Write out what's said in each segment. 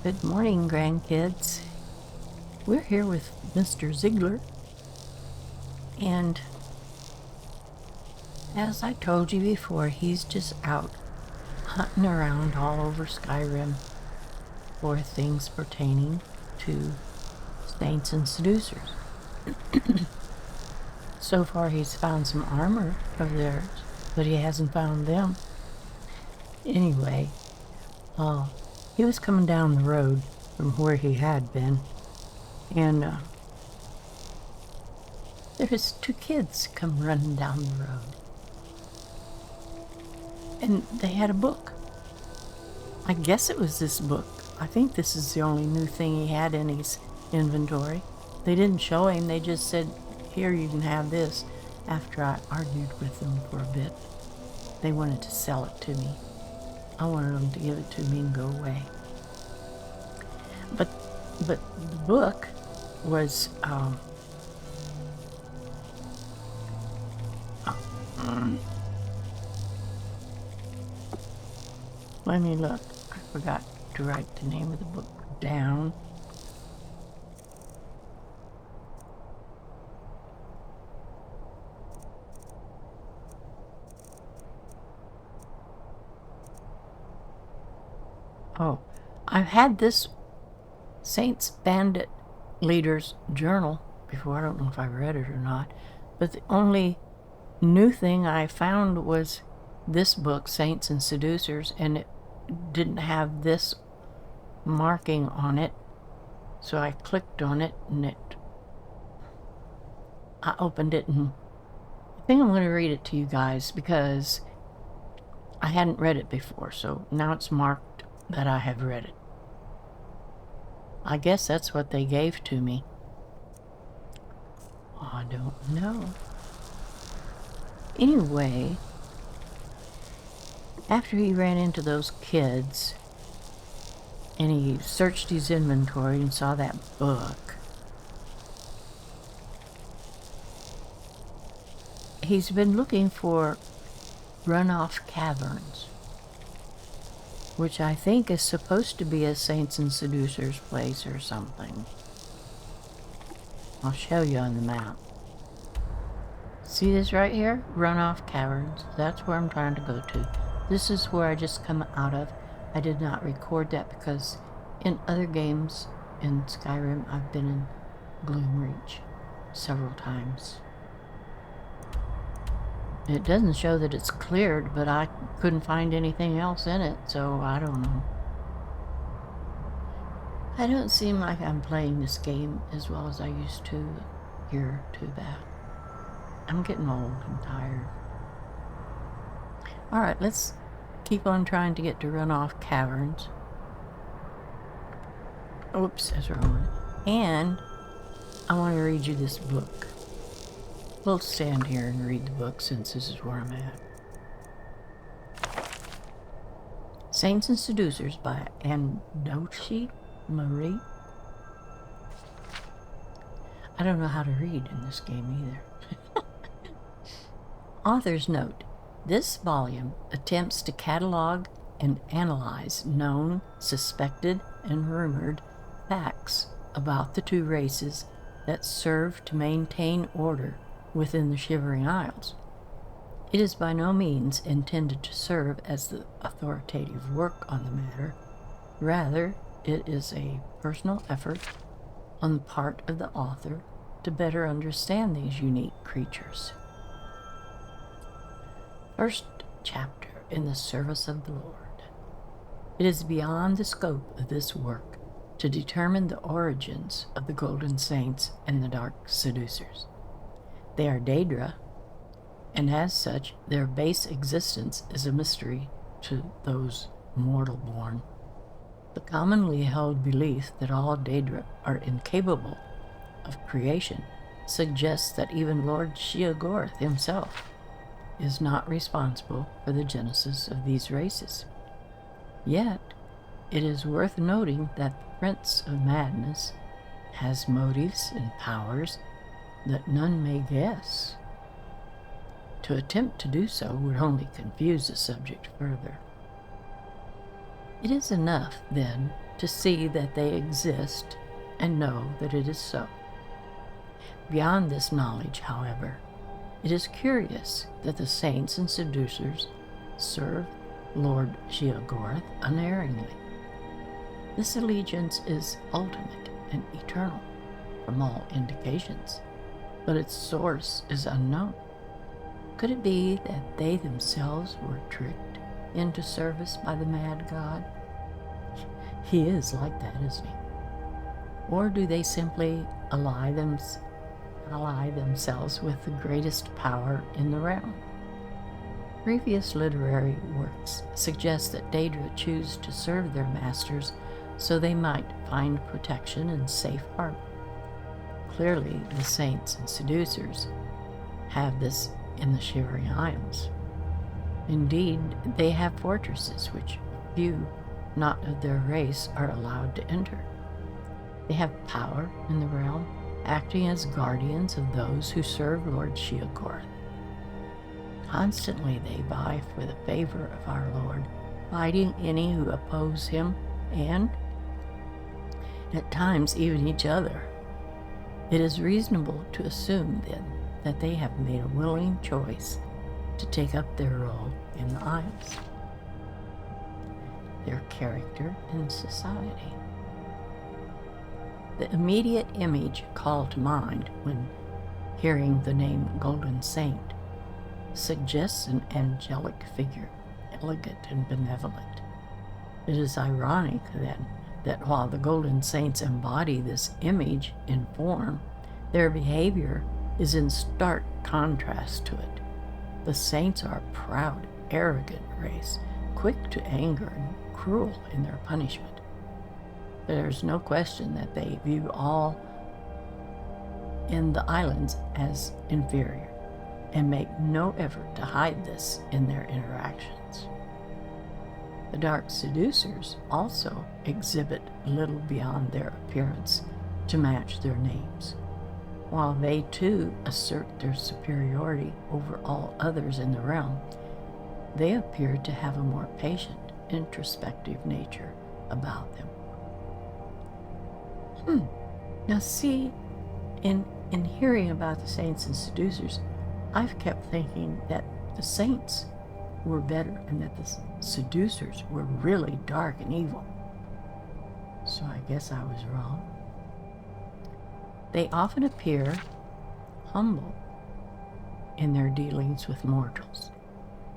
Good morning, grandkids. We're here with Mr. Ziggler, and as I told you before, he's just out hunting around all over Skyrim for things pertaining to saints and seducers. So far, he's found some armor of theirs, but he hasn't found them. Anyway, he was coming down the road from where he had been, and there was two kids come running down the road, and they had a book. I guess it was this book. I think this is the only new thing he had in his inventory. They didn't show him, they just said, "Here, you can have this." After I argued with them for a bit, they wanted to sell it to me. I wanted them to give it to me and go away. But the book was let me look. I forgot to write the name of the book down. Oh, I've had this Saints Bandit Leader's Journal before. I don't know if I read it or not, but the only new thing I found was this book, Saints and Seducers, and it didn't have this marking on it, so I clicked on it and I opened it, and I think I'm going to read it to you guys because I hadn't read it before, so now it's marked that I have read it. I guess that's what they gave to me. I don't know. Anyway, after he ran into those kids and he searched his inventory and saw that book, he's been looking for runoff caverns, which I think is supposed to be a Saints and Seducers place or something. I'll show you on the map. See this right here? Runoff caverns. That's where I'm trying to go to. This is where I just come out of. I did not record that because in other games in Skyrim, I've been in Gloomreach several times. It doesn't show that it's cleared, but I couldn't find anything else in it, so I don't know. I don't seem like I'm playing this game as well as I used to here, too bad. I'm getting old and tired. Alright, let's keep on trying to get to Runoff Caverns. Oops, that's wrong one. And I want to read you this book. We'll stand here and read the book since this is where I'm at. Saints and Seducers by Andochi Marie. I don't know how to read in this game either. Author's note. This volume attempts to catalog and analyze known, suspected, and rumored facts about the two races that serve to maintain order within the Shivering Isles. It is by no means intended to serve as the authoritative work on the matter. Rather, it is a personal effort on the part of the author to better understand these unique creatures. First chapter, in the service of the Lord. It is beyond the scope of this work to determine the origins of the Golden Saints and the Dark Seducers. They are Daedra, and as such, their base existence is a mystery to those mortal-born. The commonly held belief that all Daedra are incapable of creation suggests that even Lord Sheogorath himself is not responsible for the genesis of these races. Yet, it is worth noting that the Prince of Madness has motives and powers that none may guess. To attempt to do so would only confuse the subject further. It is enough, then, to see that they exist and know that it is so. Beyond this knowledge, however, it is curious that the saints and seducers serve Lord Sheogorath unerringly. This allegiance is ultimate and eternal from all indications, but its source is unknown. Could it be that they themselves were tricked into service by the mad god? He is like that, isn't he? Or do they simply ally themselves with the greatest power in the realm? Previous literary works suggest that Daedra choose to serve their masters so they might find protection and safe harbor. Clearly, the saints and seducers have this in the Shivering Isles. Indeed, they have fortresses which few not of their race are allowed to enter. They have power in the realm, acting as guardians of those who serve Lord Sheogorath. Constantly they vie for the favor of our Lord, fighting any who oppose him, and at times even each other. It is reasonable to assume, then, that they have made a willing choice to take up their role in the Isles. Their character in society. The immediate image called to mind when hearing the name Golden Saint suggests an angelic figure, elegant and benevolent. It is ironic, then, that while the Golden Saints embody this image in form, their behavior is in stark contrast to it. The saints are a proud, arrogant race, quick to anger and cruel in their punishment. There's no question that they view all in the islands as inferior, and make no effort to hide this in their interactions. The dark seducers also exhibit little beyond their appearance to match their names. While they too assert their superiority over all others in the realm, they appear to have a more patient, introspective nature about them. Now see, in hearing about the saints and seducers, I've kept thinking that the saints were better and that the seducers were really dark and evil. So I guess I was wrong. They often appear humble in their dealings with mortals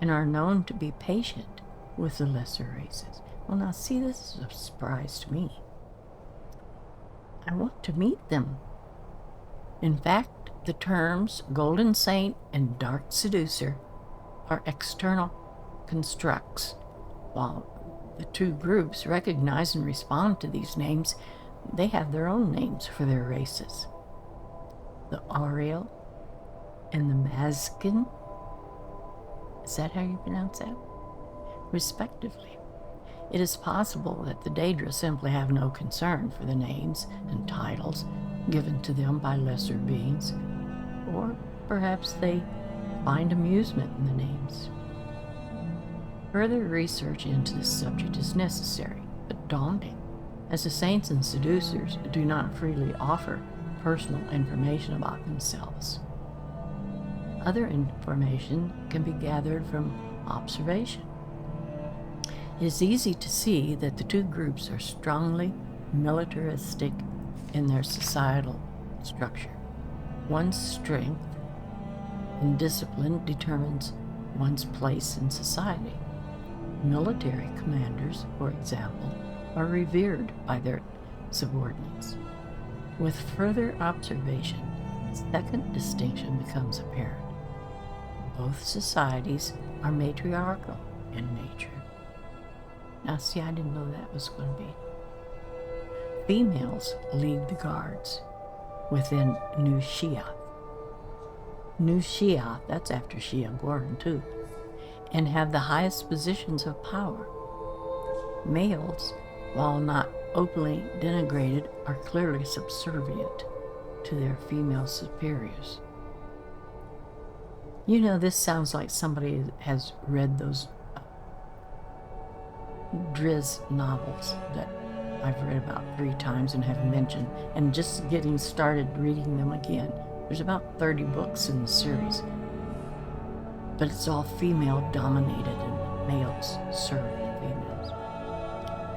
and are known to be patient with the lesser races. Well, now see, this is a surprise to me. I want to meet them. In fact, the terms Golden Saint and Dark Seducer are external constructs. While the two groups recognize and respond to these names, they have their own names for their races. The Oriel and the Mazkin, is that how you pronounce that? Respectively. It is possible that the Daedra simply have no concern for the names and titles given to them by lesser beings, or perhaps they find amusement in the names. Further research into this subject is necessary, but daunting, as the saints and seducers do not freely offer personal information about themselves. Other information can be gathered from observation. It is easy to see that the two groups are strongly militaristic in their societal structure. One's strength and discipline determines one's place in society. Military commanders, for example, are revered by their subordinates. With further observation, a second distinction becomes apparent. Both societies are matriarchal in nature. Now see, I didn't know that was going to be. Females lead the guards within New Sheoth. New Sheoth, that's after Sheogorath too, and have the highest positions of power. Males, while not openly denigrated, are clearly subservient to their female superiors. You know, this sounds like somebody has read those Driz novels that I've read about 3 times and have mentioned, and just getting started reading them again. There's about 30 books in the series, but it's all female dominated and males serve the females.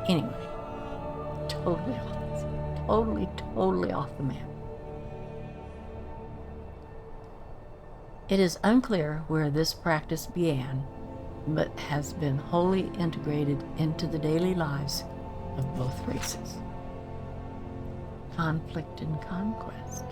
Anyway, totally off the map. It is unclear where this practice began, but has been wholly integrated into the daily lives of both races. Conflict and conquest.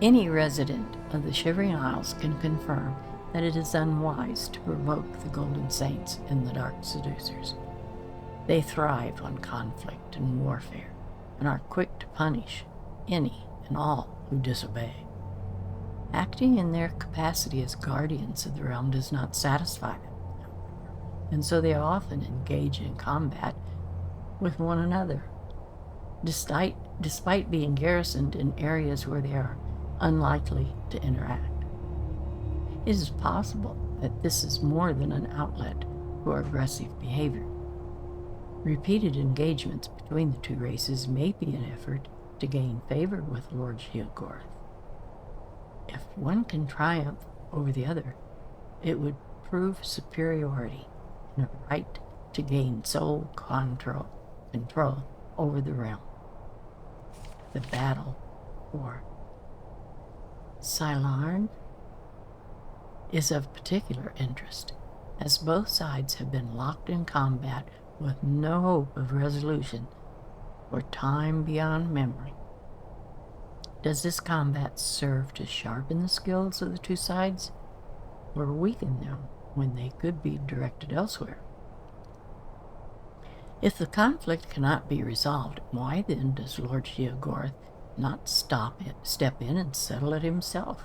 Any resident of the Shivering Isles can confirm that it is unwise to provoke the Golden Saints and the Dark Seducers. They thrive on conflict and warfare, and are quick to punish any and all who disobey. Acting in their capacity as guardians of the realm does not satisfy them, and so they often engage in combat with one another, despite being garrisoned in areas where they are unlikely to interact. It is possible that this is more than an outlet for aggressive behavior. Repeated engagements between the two races may be an effort to gain favor with Lord Sheogorath. If one can triumph over the other, it would prove superiority and a right to gain sole control over the realm. The battle for Scylarn is of particular interest, as both sides have been locked in combat with no hope of resolution for time beyond memory. Does this combat serve to sharpen the skills of the two sides, or weaken them when they could be directed elsewhere? If the conflict cannot be resolved, why then does Lord Sheogorath not step in and settle it himself?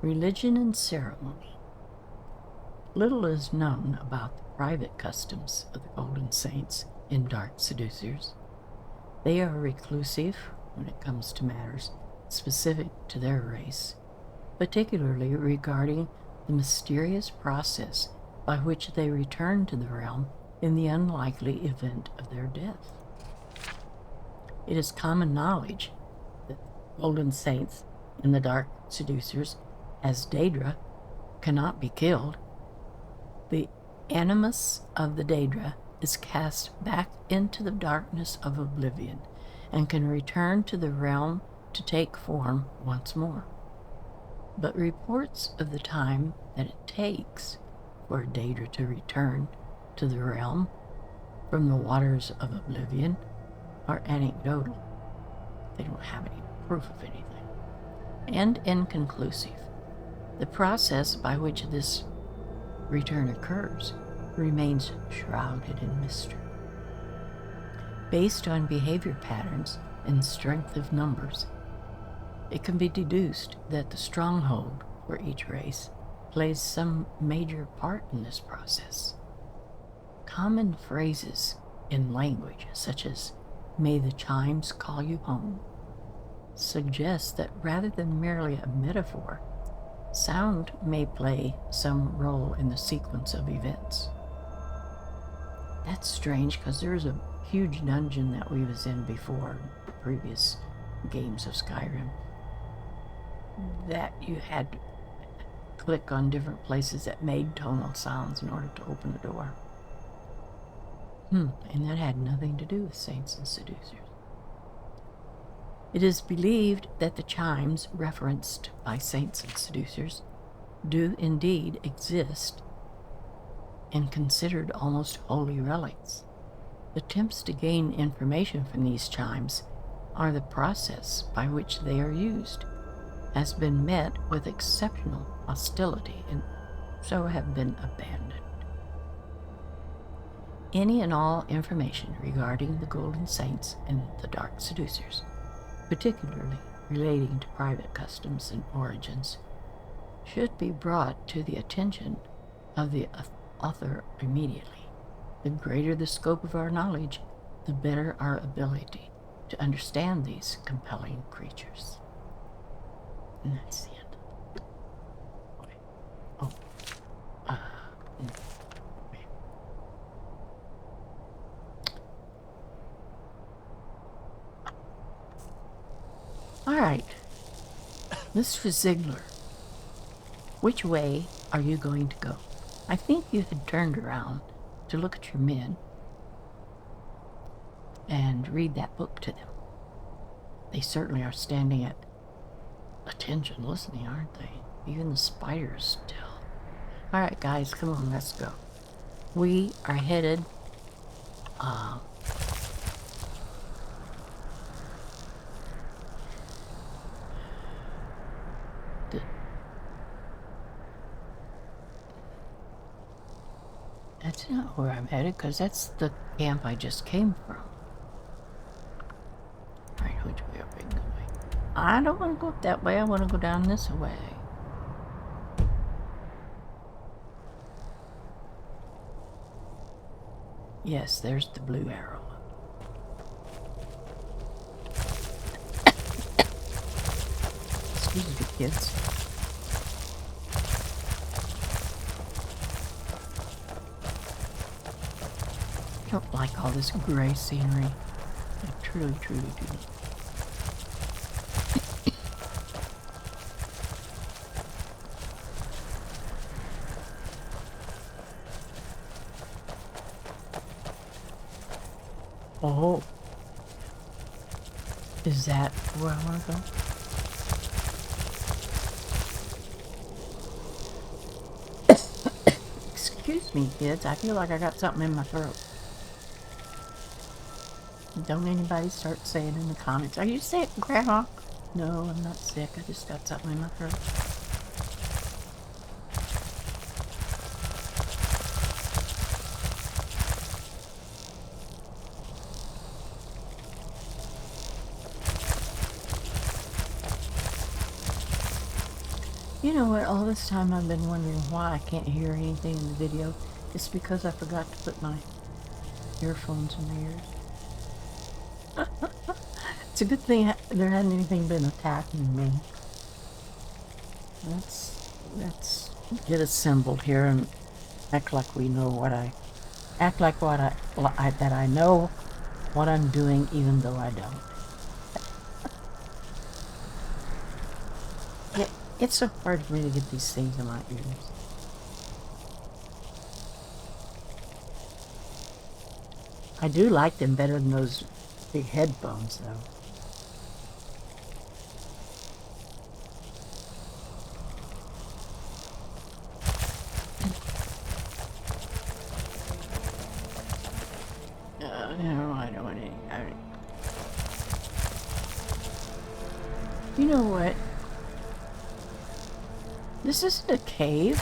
Religion and ceremony. Little is known about the private customs of the Golden Saints and Dark Seducers. They are reclusive when it comes to matters specific to their race, particularly regarding the mysterious process by which they return to the realm in the unlikely event of their death. It is common knowledge that the Golden Saints and the Dark Seducers, as Daedra, cannot be killed. The animus of the Daedra is cast back into the darkness of oblivion and can return to the realm to take form once more. But reports of the time that it takes for Daedra to return to the realm from the waters of oblivion are anecdotal. They don't have any proof of anything, and inconclusive. The process by which this return occurs remains shrouded in mystery. Based on behavior patterns and strength of numbers, it can be deduced that the stronghold for each race plays some major part in this process. Common phrases in language, such as "may the chimes call you home," suggest that rather than merely a metaphor, sound may play some role in the sequence of events. That's strange, because there's a huge dungeon that we was in before the previous games of Skyrim that you had to click on different places that made tonal sounds in order to open a door. And that had nothing to do with saints and seducers. It is believed that the chimes referenced by saints and seducers do indeed exist and considered almost holy relics. Attempts to gain information from these chimes are the process by which they are used, has been met with exceptional hostility and so have been abandoned. Any and all information regarding the Golden Saints and the Dark Seducers, particularly relating to private customs and origins, should be brought to the attention of the author immediately. The greater the scope of our knowledge, the better our ability to understand these compelling creatures. And that's the end. Okay. Oh, right. Mr. Ziggler, which way are you going to go? I think you had turned around to look at your men and read that book to them. They certainly are standing at attention listening, aren't they? Even the spiders still. Alright guys, come on, let's go. We are headed that's not where I'm headed, because that's the camp I just came from. Alright, which way are we going? I don't want to go up that way, I want to go down this way. Yes, there's the blue arrow. Excuse me, kids. I don't like all this gray scenery. I truly, truly do. Oh. Is that where I want to go? Excuse me, kids. I feel like I got something in my throat. Don't anybody start saying in the comments, "Are you sick, Grandma?" No, I'm not sick. I just got something in my throat. You know what? All this time I've been wondering why I can't hear anything in the video. It's because I forgot to put my earphones in my ears. It's a good thing there hadn't anything been attacking me. Let's get assembled here and act like we know what I that I know what I'm doing, even though I don't. It's so hard for me to get these things in my ears. I do like them better than those big headphones, though. No, I don't want any. You know what? This isn't a cave.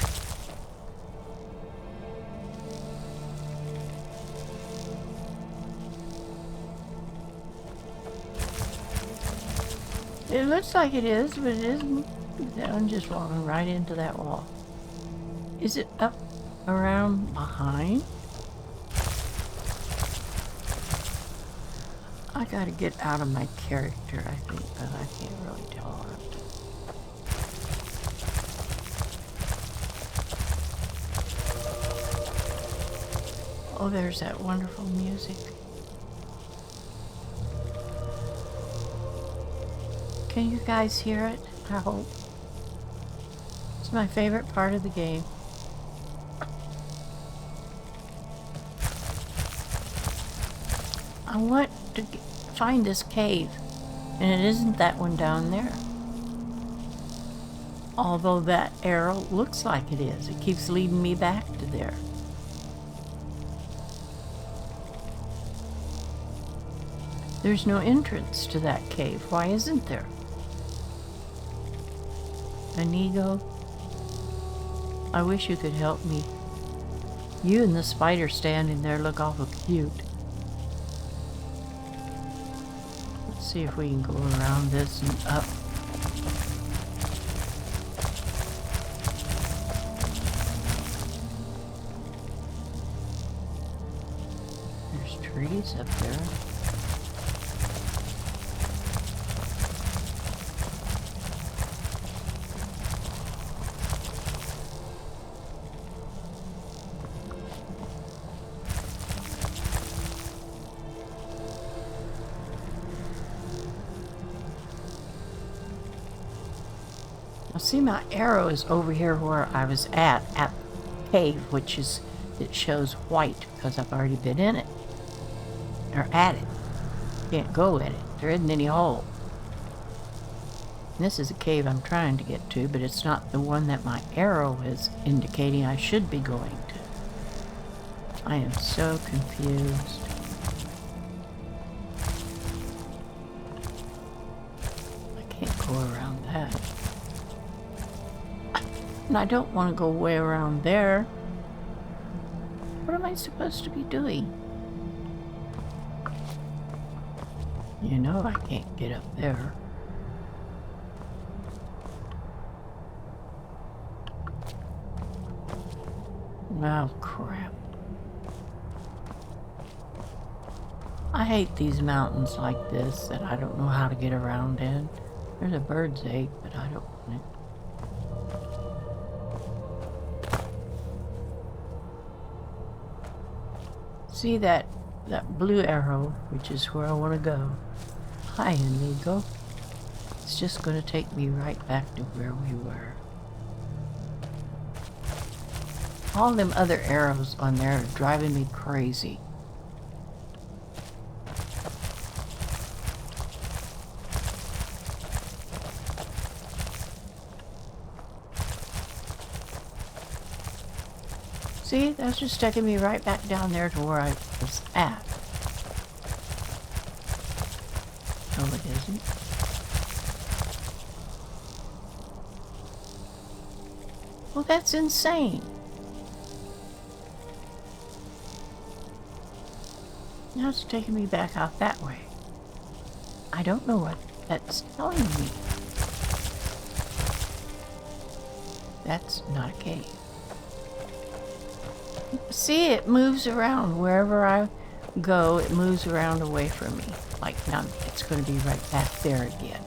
It looks like it is, but it isn't. I'm just walking right into that wall. Is it up around behind? I gotta get out of my character, I think, but I can't really tell. Oh, there's that wonderful music. Can you guys hear it? I hope. It's my favorite part of the game. I want to find this cave, and it isn't that one down there. Although that arrow looks like it is. It keeps leading me back to there. There's no entrance to that cave. Why isn't there? Inigo, I wish you could help me. You and the spider standing there look awful cute. Let's see if we can go around this and up. There's trees up there. See, my arrow is over here where I was at the cave, which is, it shows white because I've already been in it. Or at it. Can't go in it. There isn't any hole. This is a cave I'm trying to get to, but it's not the one that my arrow is indicating I should be going to. I am so confused. I can't go around that. And I don't want to go way around there. What am I supposed to be doing? You know I can't get up there. Oh, crap. I hate these mountains like this that I don't know how to get around in. There's a bird's egg, but I don't want it. See that blue arrow, which is where I want to go. Hi, amigo. It's just going to take me right back to where we were. All them other arrows on there are driving me crazy. See, that's just taking me right back down there to where I was at. No, it isn't. Well, that's insane. Now it's taking me back out that way. I don't know what that's telling me. That's not a cave. See, it moves around. Wherever I go, it moves around away from me. Like now, it's going to be right back there again.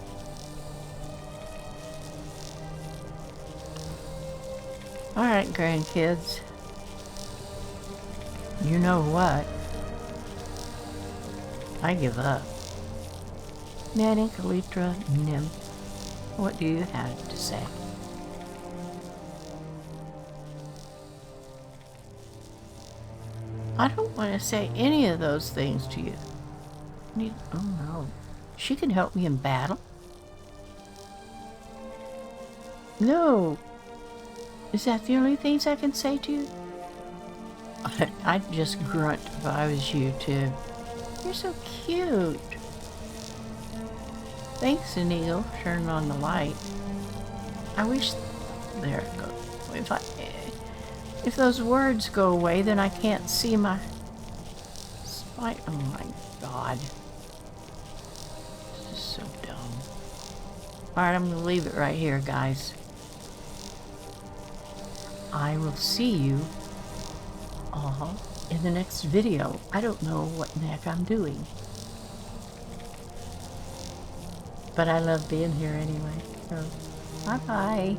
Alright, grandkids. You know what? I give up. Manny, Kalitra, Nim, what do you have to say? I don't want to say any of those things to you. Oh no. She can help me in battle? No. Is that the only things I can say to you? I'd just grunt if I was you too. You're so cute. Thanks, Inigo, for turning on the light. I wish... There it goes. If those words go away, then I can't see my... Oh my god. This is so dumb. Alright, I'm going to leave it right here, guys. I will see you all in the next video. I don't know what the heck I'm doing. But I love being here anyway. So, bye-bye.